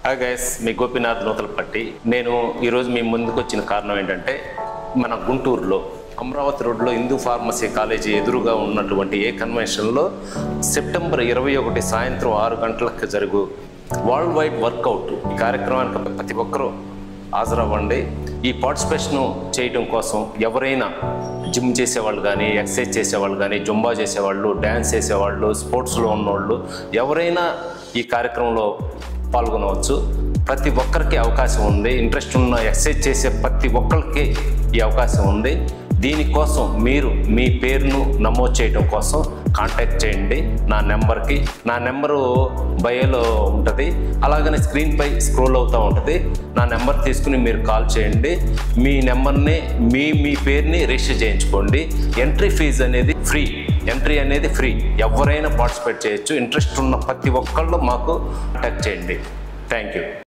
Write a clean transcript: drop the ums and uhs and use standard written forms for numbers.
Hi guys, మీ గోపీనాథ్ నూతలపట్టి. నేను ఈరోజు మీ ముందుకు వచ్చిన కారణం ఏంటంటే, మన గుంటూరులో అమరావతి రోడ్లో హిందూ ఫార్మసీ కాలేజీ ఎదురుగా ఉన్నటువంటి ఏ కన్వెన్షన్లో సెప్టెంబర్ 21 సాయంత్రం 6 గంటలకు జరుగు వరల్డ్ వైడ్ వర్కౌట్ ఈ కార్యక్రమానికి ప్రతి ఒక్కరూ హాజరవ్వండి. ఈ పార్టిసిపేషన్ చేయడం కోసం ఎవరైనా జిమ్ చేసేవాళ్ళు కానీ, ఎక్సర్సైజ్ చేసేవాళ్ళు కానీ, జుంబా చేసేవాళ్ళు, డ్యాన్స్ చేసేవాళ్ళు, స్పోర్ట్స్లో ఉన్నవాళ్ళు ఎవరైనా ఈ కార్యక్రమంలో పాల్గొనవచ్చు. ప్రతి ఒక్కరికి అవకాశం ఉంది. ఇంట్రెస్ట్ ఉన్న ఎక్సర్సైజ్ చేసే ప్రతి ఒక్కరికి ఈ అవకాశం ఉంది. దీనికోసం మీరు మీ పేరును నమోదు చేయడం కోసం కాంటాక్ట్ చేయండి నా నెంబర్కి. నా నెంబరు బయోలో ఉంటుంది, అలాగనే స్క్రీన్పై స్క్రోల్ అవుతూ ఉంటుంది. నా నెంబర్ తీసుకుని మీరు కాల్ చేయండి. మీ నెంబర్ని మీ పేరుని రిజిస్టర్ చేయించుకోండి. ఎంట్రీ ఫీజు అనేది ఫ్రీ. ఎంట్రీ అనేది ఫ్రీ. ఎవరైనా పార్టిసిపేట్ చేయొచ్చు. ఇంట్రెస్ట్ ఉన్న ప్రతి ఒక్కళ్ళు మాకు కాంటాక్ట్ చేయండి. Thank you.